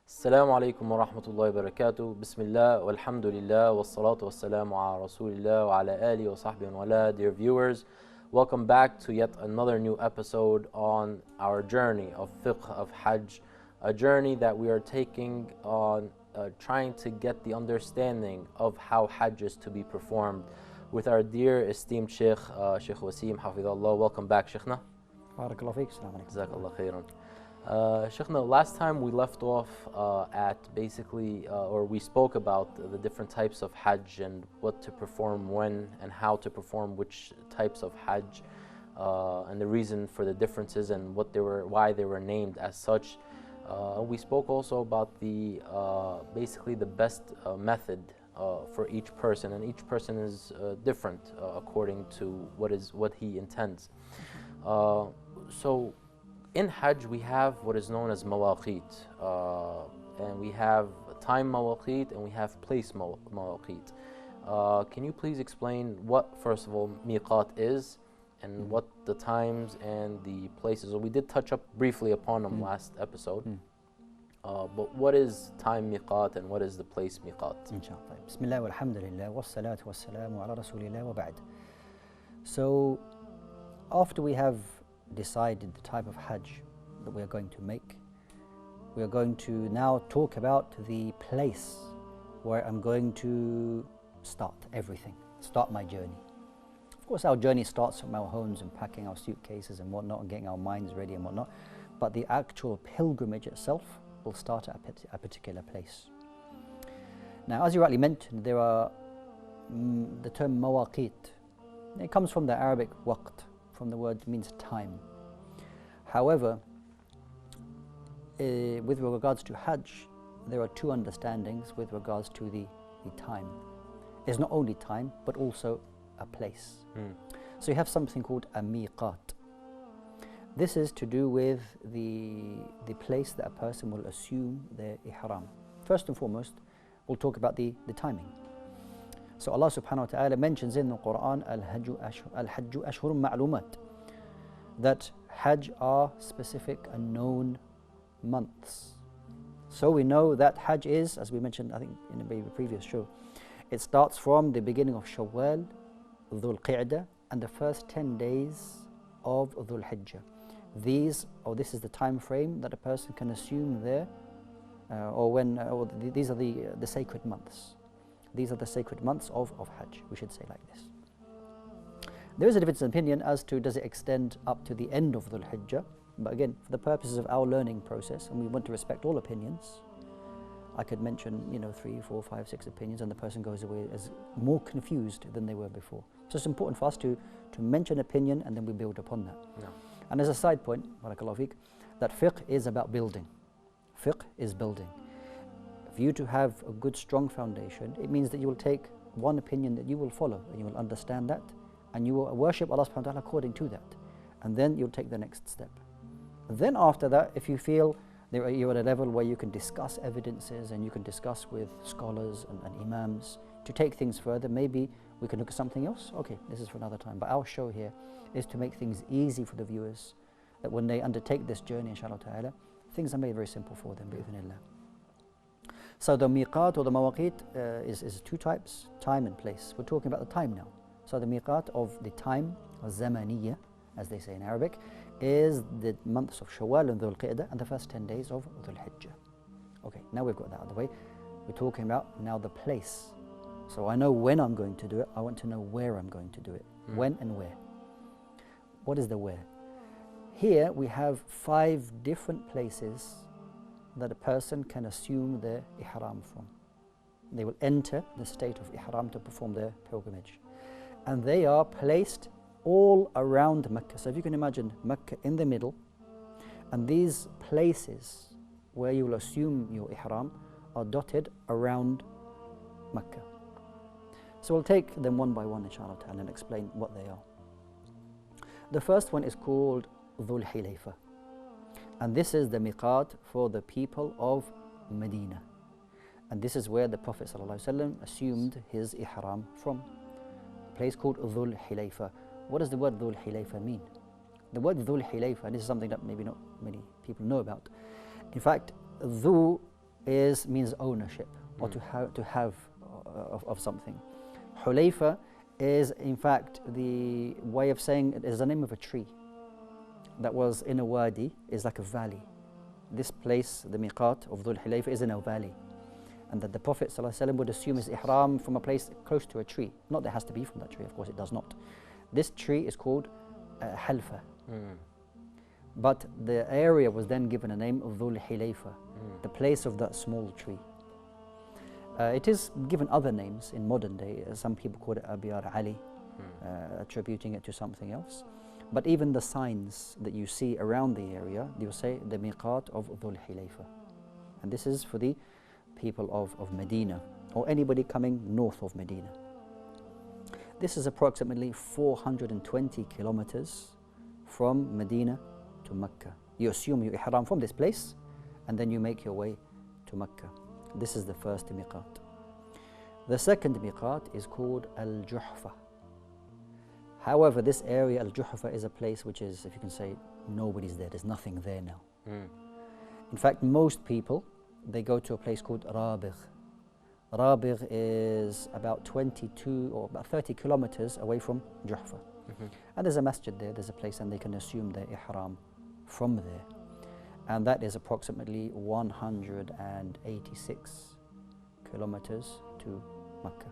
Assalamu alaikum wa rahmatullahi wa barakatuh. Bismillah, walhamdulillah, wassalatu wassalamu ala rasulillah wa ala alihi wa sahbihi wa wala. Dear viewers, welcome back to yet another new episode on our journey of Fiqh of Hajj, a journey that we are taking on trying to get the understanding of how Hajj is to be performed with our dear esteemed Shaykh, Shaykh Wasim, Hafidhullah. Welcome back, Shaykhna. Barakallahu feek. Assalamu alaikum. Jazakallah khairan. Shaykhna, last time we left off at basically, or we spoke about the different types of Hajj and what to perform when and how to perform which types of Hajj, and the reason for the differences and what they were, why they were named as such. We spoke also about the basically the best method for each person, and each person is different according to what he intends. So in Hajj we have what is known as mawaqit, and we have time mawaqit and we have place mawaqit. Can you please explain what, first of all, miqat is and what the times and the places are? We did touch up briefly upon them last episode, but what is time miqat and what is the place miqat? Inshallah. Bismillah walhamdulillah wassalatu wassalamu ala rasulillah wa ba'd. So after we have decided the type of Hajj that we are going to make, we are going to now talk about the place where I'm going to start everything, start my journey. Of course, our journey starts from our homes and packing our suitcases and whatnot and getting our minds ready and whatnot, but the actual pilgrimage itself will start at a particular place. Now, as you rightly mentioned, there are the term mawaqit. It comes from the Arabic waqt, from the word means time. However, with regards to Hajj, there are two understandings with regards to the time. It's not only time, but also a place. So you have something called a miqat. This is to do with the place that a person will assume their ihram. First and foremost, we'll talk about the timing. So Allah subhanahu wa ta'ala mentions in the Quran, al-hajju ashhurun ma'lumat, that Hajj are specific and known months. So we know that Hajj is, as we mentioned I think in the previous show, it starts from the beginning of Shawwal, Dhul Qa'dah, and the first 10 days of Dhul Hijjah. This is the time frame that a person can assume there, these are the sacred months. These are the sacred months of Hajj, we should say like this. There is a difference in opinion as to does it extend up to the end of Dhul Hijjah, but again, for the purposes of our learning process, and we want to respect all opinions, I could mention 3, 4, 5, 6 opinions, and the person goes away as more confused than they were before. So it's important for us to mention opinion and then we build upon that. No. And as a side point, barakallahu feek, that fiqh is about building. Fiqh is building. For you to have a good strong foundation, it means that you will take one opinion that you will follow and you will understand that and you will worship Allah subhanahu wa ta'ala according to that, and then you'll take the next step. Then after that, if you feel you're at a level where you can discuss evidences and you can discuss with scholars and imams to take things further, maybe we can look at something else. Okay, this is for another time, but our show here is to make things easy for the viewers, that when they undertake this journey inshallah ta'ala, things are made very simple for them bi'idhnillah. So the miqat or the mawaqit is two types, time and place. We're talking about the time now. So the miqat of the time, or zamaniyya, as they say in Arabic, is the months of Shawwal and Dhul Qa'dah and the first 10 days of Dhul Hijjah. Okay, now we've got that out of the way. We're talking about now the place. So I know when I'm going to do it, I want to know where I'm going to do it. When and where. What is the where? Here we have 5 different places that a person can assume their ihram from. They will enter the state of ihram to perform their pilgrimage. And they are placed all around Mecca. So if you can imagine Mecca in the middle, and these places where you will assume your ihram are dotted around Mecca. So we'll take them one by one inshallah ta'ala and explain what they are. The first one is called Dhul Hilayfa, and this is the miqat for the people of Medina, and this is where the Prophet ﷺ assumed his ihram from, a place called Dhul Hilayfa. What does the word Dhul Hilayfa mean? The word Dhul Hilayfa, and this is something that maybe not many people know about. In fact, Dhu means ownership, or to have of something. Hulayfa is in fact the way of saying it is the name of a tree that was in a wadi, is like a valley. This place, the miqat of Dhul Hulayfa, is in a valley, and that the Prophet ﷺ would assume his ihram from a place close to a tree. Not that it has to be from that tree, of course it does not. This tree is called Halfa. But the area was then given a name of Dhul Hulayfa, the place of that small tree. It is given other names in modern day. Some people call it Abiyar Ali, attributing it to something else. But even the signs that you see around the area, they will say the miqat of Dhul Hulayfa. And this is for the people of Medina, or anybody coming north of Medina. This is approximately 420 kilometers from Medina to Mecca. You assume your ihram from this place, and then you make your way to Mecca. This is the first miqat. The second miqat is called Al-Juhfa. However, this area, Al-Juhfa, is a place which is, if you can say, nobody's there. There's nothing there now. In fact, most people, they go to a place called Rabigh. Rabigh is about 22 or about 30 kilometers away from Juhfa. And there's a masjid there, there's a place, and they can assume their ihram from there. And that is approximately 186 kilometers to Mecca.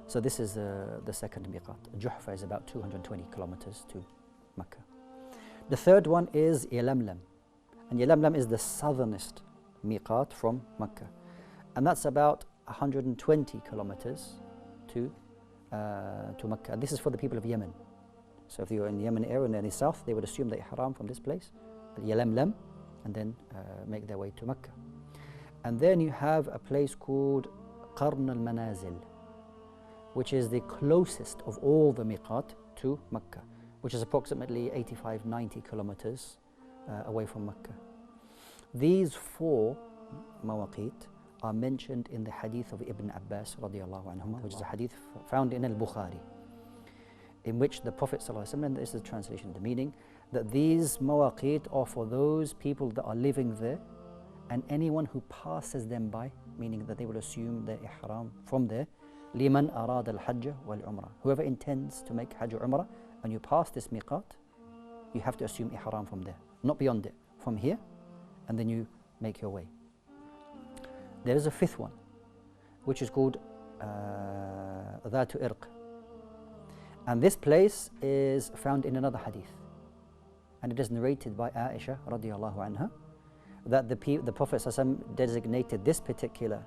So this is the second miqat. Juhfa is about 220 kilometers to Mecca. The third one is Yalamlam. And Yalamlam is the southernest miqat from Mecca. And that's about 120 kilometers to Mecca. And this is for the people of Yemen. So if you're in the Yemen area and in the south, they would assume the ihram from this place, Yalamlam, and then make their way to Mecca. And then you have a place called Qarn al-Manazil, which is the closest of all the miqat to Mecca, which is approximately 85-90 kilometers away from Mecca. These four mawaqit are mentioned in the hadith of Ibn Abbas radiallahu anhuma, which is a hadith found in al-Bukhari, in which the Prophet ﷺ, and this is the translation of the meaning, that these mawaqit are for those people that are living there and anyone who passes them by, meaning that they will assume their ihram from there. Liman arad al-hajj wal-umrah. Whoever intends to make hajj or umrah and you pass this miqat, you have to assume ihram from there, not beyond it, from here, and then you make your way. There is a fifth one, which is called Dhatu Irq. And this place is found in another hadith. And it is narrated by Aisha radiallahu anha that the Prophet ﷺ designated this particular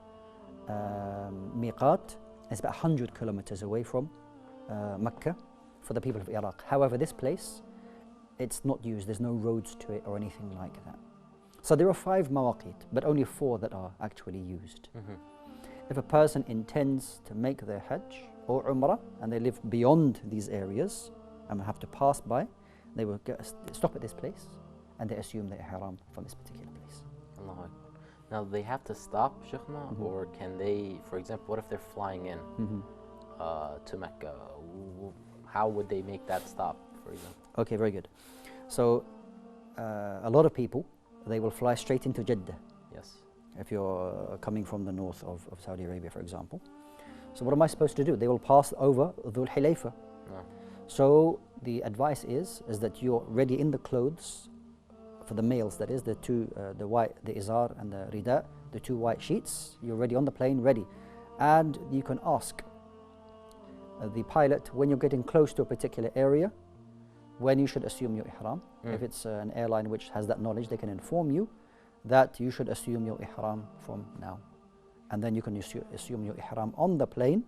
miqat as about 100 kilometers away from Mecca for the people of Iraq. However, this place, it's not used. There's no roads to it or anything like that. So there are 5 mawaqit, but only 4 that are actually used. If a person intends to make their hajj or umrah and they live beyond these areas and have to pass by, they will stop at this place and they assume their ihram from this particular place. Allahu Akbar. Now they have to stop, Shaykhna, or can they, for example, what if they're flying in to Mecca? How would they make that stop, for example? Okay, very good. So a lot of people, they will fly straight into Jeddah. Yes. If you're coming from the north of Saudi Arabia, for example. So what am I supposed to do? They will pass over Dhul Hulayfa. So the advice is that you're ready in the clothes, for the males that is, the white, the izar and the rida, the 2 white sheets. You're ready on the plane, ready. And you can ask the pilot when you're getting close to a particular area, when you should assume your ihram. If it's an airline which has that knowledge, they can inform you that you should assume your ihram from now. And then you can assume your ihram on the plane.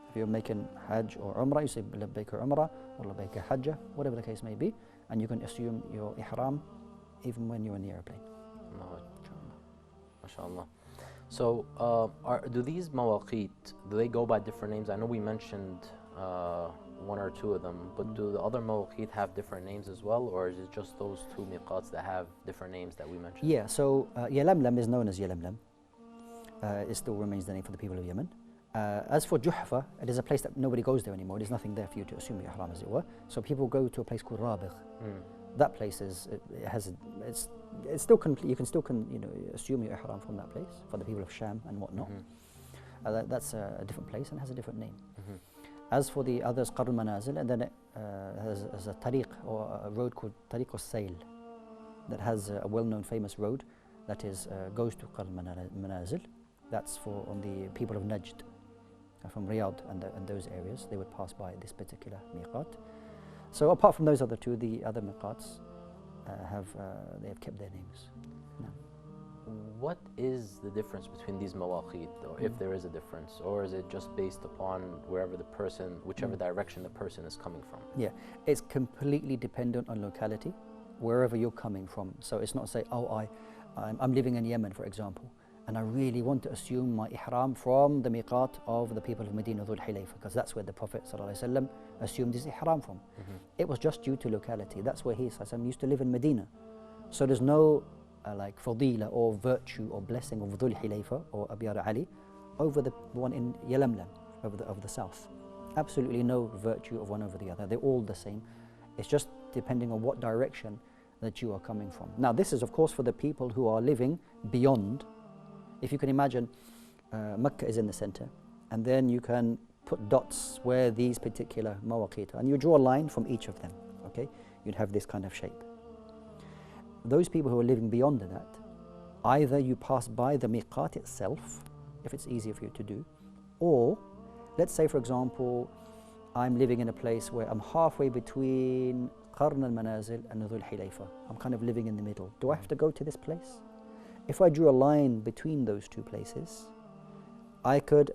If you're making hajj or umrah, you say labbaik umrah or labbaik hajjah, whatever the case may be, and you can assume your ihram even when you're in the airplane. MashaAllah. So do these mawaqit, do they go by different names? I know we mentioned 1 or 2 of them, but do the other mawaqit have different names as well, or is it just those 2 miqats that have different names that we mentioned? Yeah, so Yalamlam is known as Yalamlam. It still remains the name for the people of Yemen. As for Juhfa, it is a place that nobody goes there anymore. There's nothing there for you to assume your ihram, as it were. So people go to a place called Rabigh. that place is, it has, it's still complete. You can still assume your ihram from that place for the people of Sham and whatnot. That's a different place and has a different name. As for the others, Qarr al-Manazil, and then it has a tariq or a road called Tariq al-Sayl that has a well-known famous road that is goes to Qarr al-Manazil. That's for on the people of Najd from Riyadh and those areas. They would pass by this particular miqat. So apart from those other two, the other miqats they have kept their names. No. What is the difference between these mawaqit, or if there is a difference, or is it just based upon wherever the person, whichever direction the person is coming from? Yeah, it's completely dependent on locality, wherever you're coming from. So it's not say, oh, I'm living in Yemen, for example, and I really want to assume my ihram from the miqat of the people of Medina Dhul Hulayfa, because that's where the Prophet ﷺ assumed his ihram from. It was just due to locality. That's where he used to live in Medina. So there's no like fadila or virtue or blessing of Dhul Hulayfa or Abiyar Ali over the one in Yalamlam, over the south. Absolutely no virtue of one over the other. They're all the same. It's just depending on what direction that you are coming from. Now this is of course for the people who are living beyond. If you can imagine, Mecca is in the center, and then you can put dots where these particular mawaqit are, and you draw a line from each of them, okay? You'd have this kind of shape. Those people who are living beyond that, either you pass by the miqat itself, if it's easier for you to do, or let's say for example, I'm living in a place where I'm halfway between Qarn al-Manazil and Dhul Hulayfa. I'm kind of living in the middle. Do I have to go to this place? If I drew a line between those two places, I could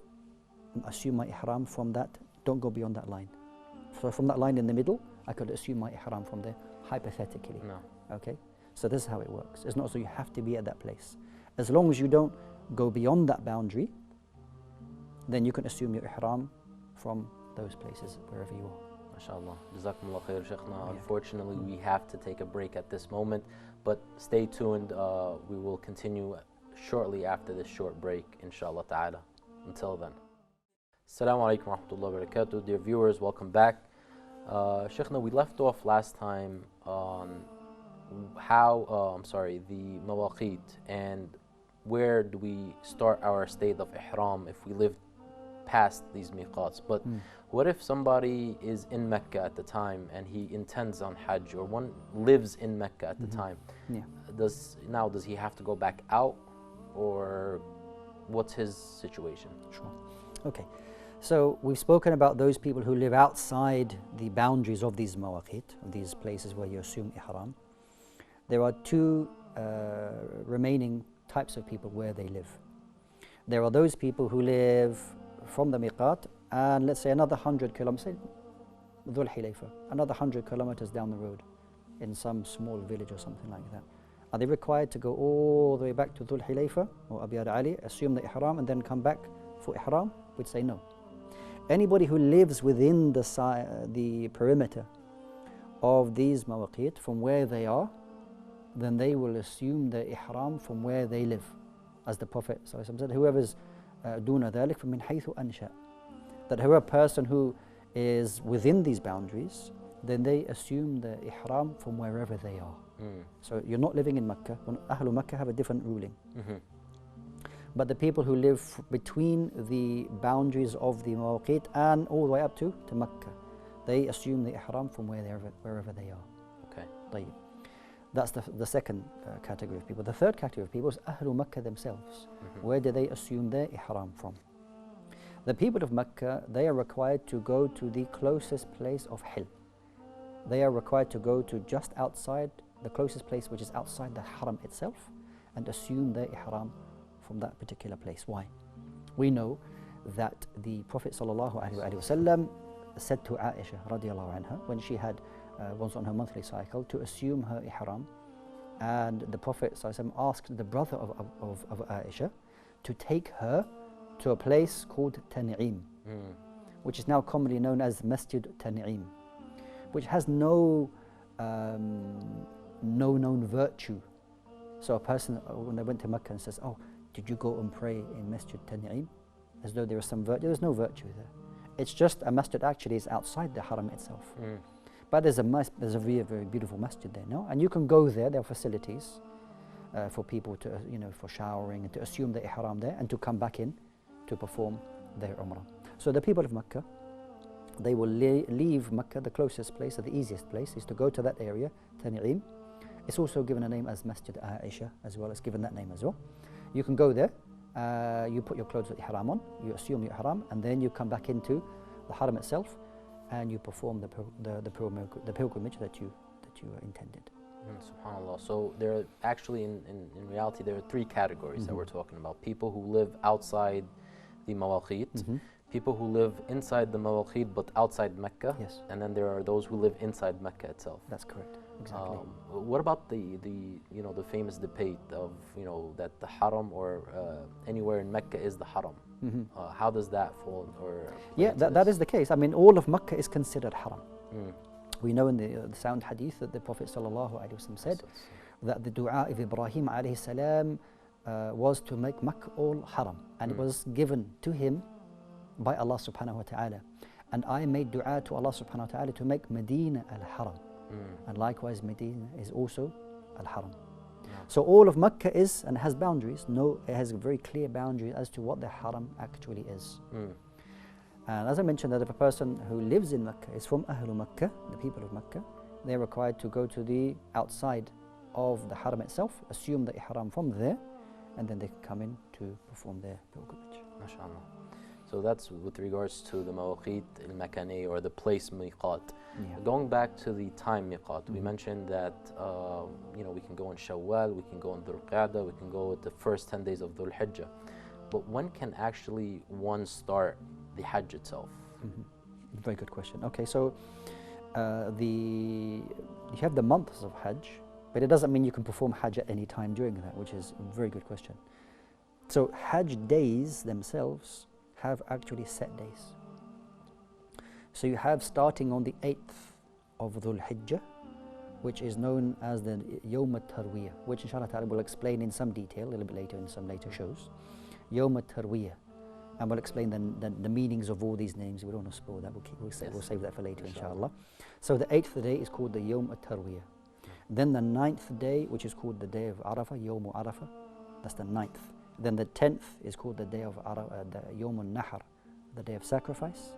assume my ihram from that. Don't go beyond that line. So from that line in the middle, I could assume my ihram from there, hypothetically. No. Okay? So this is how it works. It's not so you have to be at that place. As long as you don't go beyond that boundary, then you can assume your ihram from those places, wherever you are. MashaAllah. Jazakumullah khair, Shaykhna. Unfortunately, we have to take a break at this moment, but stay tuned. We will continue shortly after this short break, inshallah ta'ala. Until then. Assalamu alaikum wa rahmatullahi wa barakatuh. Dear viewers, welcome back. Shaykhna, we left off last time on the mawaqit, and where do we start our state of ihram if we live past these miqats. But what if somebody is in Mecca at the time and he intends on Hajj, or one lives in Mecca at the time? Yeah. Does he have to go back out, or what's his situation? Sure. Okay. So we've spoken about those people who live outside the boundaries of these mawaqit, of these places where you assume ihram. There are two remaining types of people where they live. There are those people who live from the miqat, and let's say another 100 kilometers, say Dhul Hulayfa, another 100 kilometers down the road in some small village or something like that. Are they required to go all the way back to Dhul Hulayfa or Abiyar Ali, assume the ihram and then come back for ihram? We'd say no. Anybody who lives within the perimeter of these mawaqit from where they are, then they will assume the ihram from where they live. As the Prophet said, whoever's duna dhalik from min haythu ansha, that whoever person who is within these boundaries, then they assume the ihram from wherever they are. So you're not living in Mecca. Ahlul Mecca have a different ruling. But the people who live between the boundaries of the mawaqit and all the way up to Mecca, they assume the ihram from wherever they are. Okay. طيب. That's the second category of people. The third category of people is Ahlul Mecca themselves. Where do they assume their ihram from? The people of Mecca, they are required to go to the closest place of Hil. They are required to go to just outside, the closest place which is outside the haram itself, and assume their ihram from that particular place. Why? We know that the Prophet ﷺ said to Aisha radiallahu anha, when she had was on her monthly cycle, to assume her ihram, and the Prophet ﷺ asked the brother of Aisha to take her to a place called Tan'im, which is now commonly known as Masjid Tan'im, which has no known virtue. So a person, when they went to Mecca and says, oh, did you go and pray in Masjid Tan'im? As though there was some virtue. There's no virtue there. It's just a masjid, actually is outside the haram itself. But there's a very, very beautiful masjid there, no? And you can go there. There are facilities for people to, for showering and to assume the ihram there and to come back in to perform their umrah. So the people of Mecca, they will leave Mecca. The closest place, or the easiest place, is to go to that area, Tan'im. It's also given a name as Masjid Aisha as well. It's given that name as well. You can go there. You put your clothes of ihram on. You assume your ihram, and then you come back into the haram itself, and you perform the pilgrimage that you intended. SubhanAllah. So there are actually, in reality, there are three categories that we're talking about. People who live outside the mawaqit, people who live inside the mawaqit but outside Mecca, Yes. and then there are those who live inside Mecca itself. That's correct. Exactly. What about the famous debate of that the haram or anywhere in Mecca is the haram? How does that fall? Or yeah, that is the case. I mean, all of Mecca is considered haram. We know in the sound hadith that the Prophet ﷺ said that the dua of Ibrahim alayhi salam was to make Mecca all haram, and it was given to him by Allah subhanahu wa ta'ala. And I made dua to Allah subhanahu wa ta'ala to make Medina al-haram. And likewise Medina is also al-haram. So all of Mecca is and has boundaries. No, it has a very clear boundary as to what the haram actually is. And as I mentioned, that if a person who lives in Mecca is from Ahlul Mecca, the people of Mecca, they're required to go to the outside of the haram itself, assume the ihram from there, and then they can come in to perform their pilgrimage. MashaAllah. So that's with regards to the mawaqit al-makani, or the place miqat. Going back to the time miqat, we mentioned that we can go in Shawwal, we can go in Dhul Qa'dah, we can go at the first 10 days of Dhul Hijjah. But when can actually one start the Hajj itself? Very good question. Okay, so you have the months of Hajj, but it doesn't mean you can perform Hajj at any time during that, which is a very good question. So Hajj days themselves have actually set days. So you have starting on the 8th of Dhul Hijjah, which is known as the Yawm al-Tarwiyah, which inshallah ta'ala will explain in some detail a little bit later in some later shows. Yawm al-Tarwiyah. And we'll explain the meanings of all these names. We don't want to spoil that. We'll save that for later, inshallah. So the 8th day is called the Yawm al-Tarwiyah. Then the 9th day, which is called the day of Arafah, Yawm al-Arafah, that's the 9th. Then the 10th is called the day of the Yawm al-Nahar, the day of sacrifice.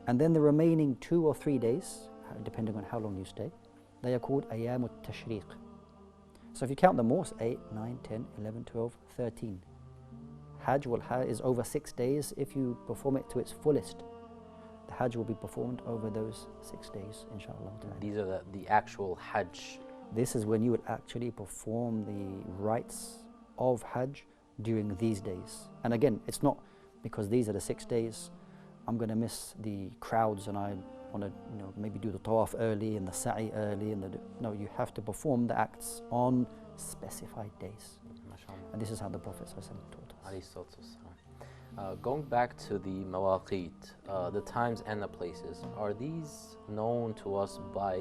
And then the remaining 2 or 3 days, depending on how long you stay, they are called Ayyam al-Tashriq. So if you count them all, it's 8, 9, 10, 11, 12, 13. Hajj is over 6 days. If you perform it to its fullest, the Hajj will be performed over those 6 days, inshallah. These are the actual Hajj. This is when you would actually perform the rites of Hajj during these days. And again, it's not because these are the 6 days, I'm going to miss the crowds and I want to maybe do the tawaf early and the sa'i early. No, you have to perform the acts on specified days. And this is how the Prophet taught us. Going back to the mawaqit, the times and the places, are these known to us by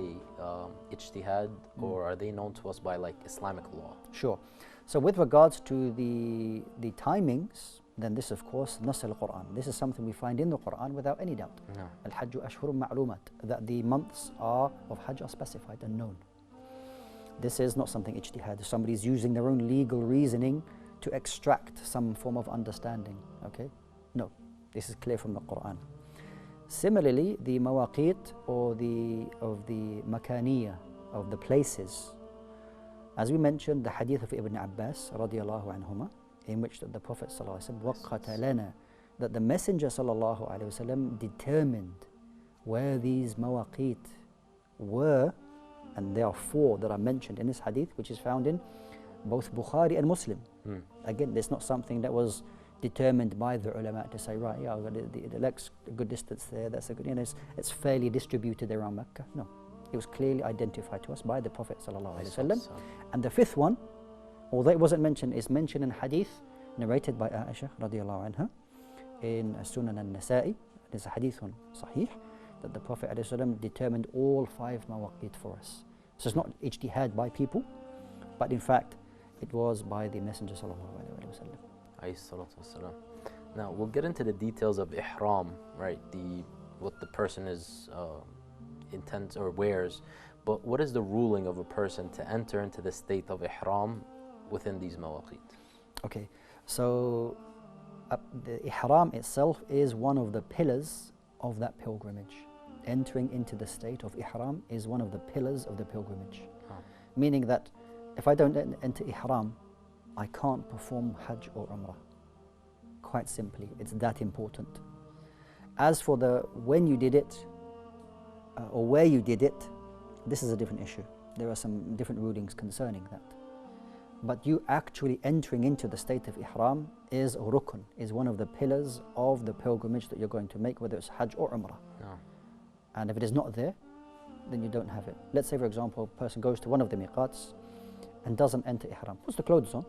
ijtihad, or are they known to us by Islamic law? Sure. So with regards to the timings, then this of course Nas al-Quran. This is something we find in the Quran without any doubt. Al-Hajj ashhurun ma'lumat, that the months of Hajj are specified and known. This is not something ijtihad. Somebody is using their own legal reasoning to extract some form of understanding. Okay? No, this is clear from the Quran. Similarly, the mawaqit or of the makaniya, of the places, as we mentioned, the hadith of Ibn Abbas radiallahu anhuma, in which the Prophet waqata lana, that the Messenger sallallahu alaihi wasallam determined where these mawaqit were, and there are 4 that are mentioned in this hadith, which is found in both Bukhari and Muslim. Again, it's not something that was determined by the ulama to say, right, yeah, the leg's a good distance there, that's a good, it's fairly distributed around Mecca. No, it was clearly identified to us by the Prophet sallallahu alaihi wasallam. And the 5th one, although it wasn't mentioned, is mentioned in hadith narrated by Aisha radiallahu anha in Sunan al-Nasa'i. There's a hadith on Sahih that the Prophet ﷺ determined all 5 mawaqit for us. So it's not ijtihad by people, but in fact it was by the Messenger sallallahu alaihi wasallam. Now we'll get into the details of ihram, right? What the person is intends or wears, but what is the ruling of a person to enter into the state of ihram within these mawaqit? Okay, so the ihram itself is one of the pillars of that pilgrimage. Entering into the state of ihram is one of the pillars of the pilgrimage. Meaning that if I don't enter ihram, I can't perform hajj or umrah. Quite simply, it's that important. As for the when you did it or where you did it, this is a different issue. There are some different rulings concerning that. But you actually entering into the state of ihram is a rukn, is one of the pillars of the pilgrimage that you're going to make, whether it's hajj or umrah. No. And if it is not there, then you don't have it. Let's say, for example, a person goes to one of the miqats and doesn't enter ihram, puts the clothes on,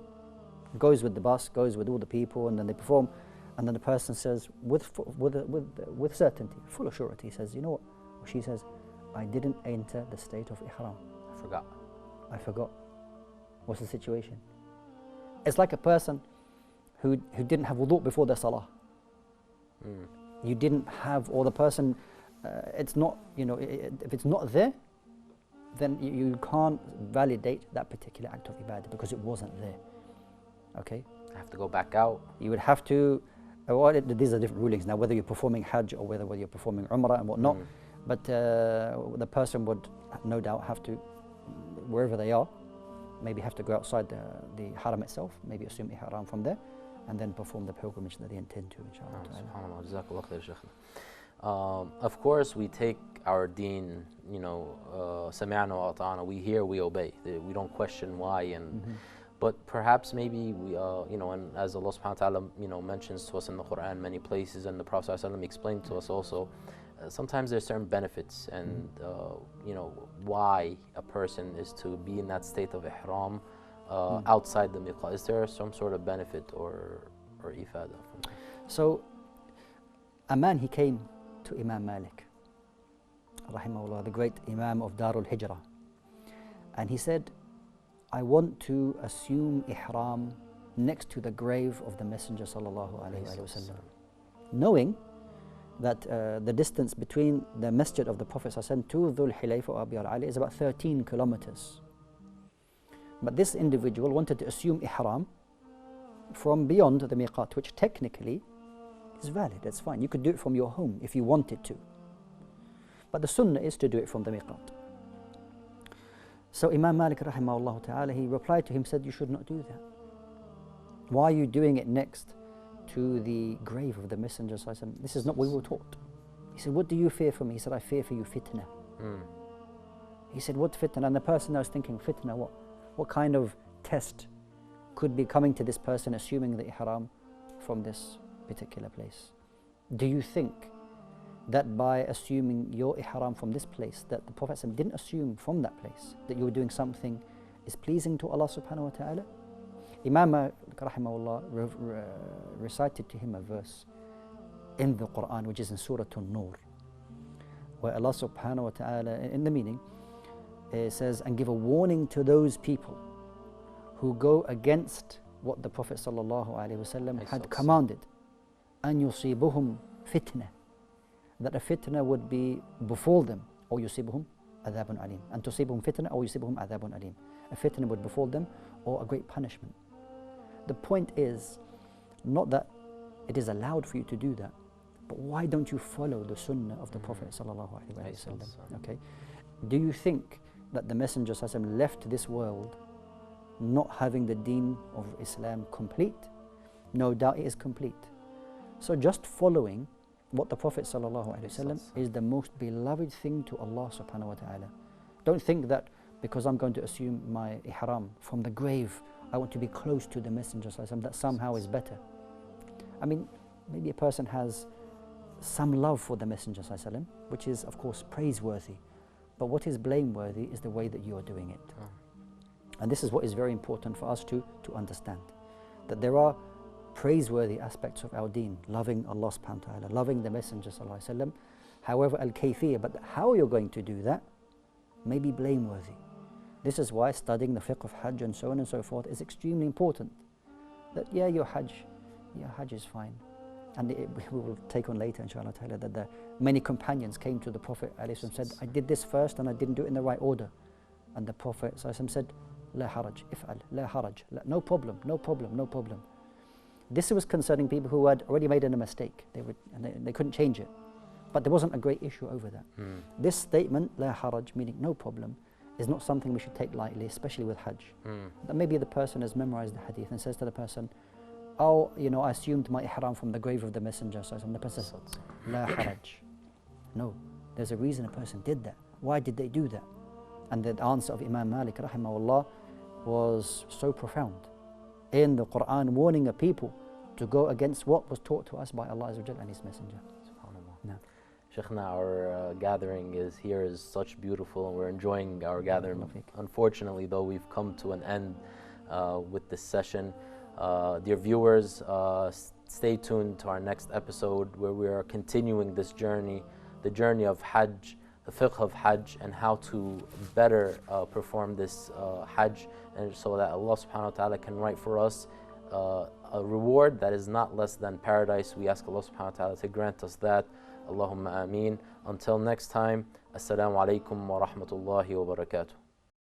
goes with the bus, goes with all the people, and then they perform, and then the person says with certainty, full of surety, he says, you know what? Or she says, I didn't enter the state of ihram. I forgot. What's the situation? It's like a person who didn't have wudu before their salah. You didn't have, or the person, it's not, if it's not there, then you can't validate that particular act of ibadah because it wasn't there. Okay? I have to go back out. You would have to, these are different rulings now, whether you're performing hajj or whether you're performing umrah and whatnot. But the person would no doubt have to, wherever they are, maybe have to go outside the haram itself, maybe assume ihram from there, and then perform the pilgrimage that they intend to, inshallah. Of course, we take our deen, sami'na wa ata'na, we hear, we obey. We don't question why. But perhaps maybe we, and as Allah subhanahu wa ta'ala, mentions to us in the Quran many places, and the Prophet sallallahu alaihi wasallam explained to us also, sometimes there's certain benefits, and why a person is to be in that state of ihram outside the miqat. Is there some sort of benefit or ifada from that? So, a man, he came to Imam Malik, rahimahullah, the great Imam of Darul Hijrah, and he said, I want to assume ihram next to the grave of the Messenger sallallahu alaihi wasallam, knowing that the distance between the masjid of the Prophet ﷺ to Dhul Hulayfa or Abi al-Ali is about 13 kilometers. But this individual wanted to assume ihram from beyond the miqat, which technically is valid, that's fine. You could do it from your home if you wanted to. But the sunnah is to do it from the miqat. So Imam Malik rahimahullah ta'ala, he replied to him, said, you should not do that. Why are you doing it next to the grave of the Messenger? This is not what we were taught. He said, what do you fear for me? He said, I fear for you fitna. He said, what fitna? And the person I was thinking, fitna, what? What kind of test could be coming to this person assuming the ihram from this particular place? Do you think that by assuming your ihram from this place, that the Prophet didn't assume from that place that you were doing something is pleasing to Allah subhanahu wa ta'ala? Imam Malik rahimahullah recited to him a verse in the Quran, which is in Surah An-Nur, where Allah subhanahu wa ta'ala, in the meaning, says, and give a warning to those people who go against what the Prophet sallallahu alaihi wasallam had commanded, an yusibuhum fitna, that a fitna would be befall them, or yusibuhum adhabun alim, and tusibuhum fitna, or yusibuhum adhabun alim, a fitna would befall them, or a great punishment. The point is not that it is allowed for you to do that, but why don't you follow the sunnah of the Prophet sallallahu alaihi wasallam? Okay, do you think that the Messenger sallallahu alaihi wasallam left this world not having the deen of Islam complete? No doubt it is complete. So just following what the Prophet ﷺ is the most beloved thing to Allah subhanahu wa ta'ala. Don't think that because I'm going to assume my ihram from the grave, I want to be close to the Messenger ﷺ, that somehow is better. I mean, maybe a person has some love for the Messenger ﷺ, which is of course praiseworthy, but what is blameworthy is the way that you are doing it. And this is what is very important for us to understand, that there are praiseworthy aspects of our deen, loving Allah subhanahu wa ta'ala, loving the Messenger sallallahu alaihi wasallam. However, al-kayfiyya, but how you're going to do that may be blameworthy. This is why studying the Fiqh of Hajj and so on and so forth is extremely important. That your Hajj is fine, And we will take on later, inshallah ta'ala, that the many companions came to the Prophet and said, I did this first and I didn't do it in the right order. And the Prophet said, La haraj, if'al, la haraj, no problem, no problem, no problem. This was concerning people who had already made a mistake. They couldn't change it. But there wasn't a great issue over that. This statement, la haraj, meaning no problem, is not something we should take lightly, especially with Hajj. That maybe the person has memorized the hadith and says to the person, oh, I assumed my ihram from the grave of the Messenger. So the person says, la haraj. No, there's a reason a person did that. Why did they do that? And the answer of Imam Malik, rahimahullah, was so profound. In the Quran, warning a people to go against what was taught to us by Allah Azza wa Jalla and His Messenger. SubhanAllah. Shaykhna, our gathering is such beautiful, and we're enjoying our gathering. Unfortunately, though, we've come to an end with this session. Dear viewers, stay tuned to our next episode where we are continuing this journey, the journey of Hajj, the Fiqh of Hajj, and how to better perform this Hajj, and so that Allah subhanahu wa ta'ala can write for us a reward that is not less than paradise. We ask Allah subhanahu wa ta'ala to grant us that. Allahumma ameen. Until next time, Assalamu alaikum wa rahmatullahi wa barakatuh.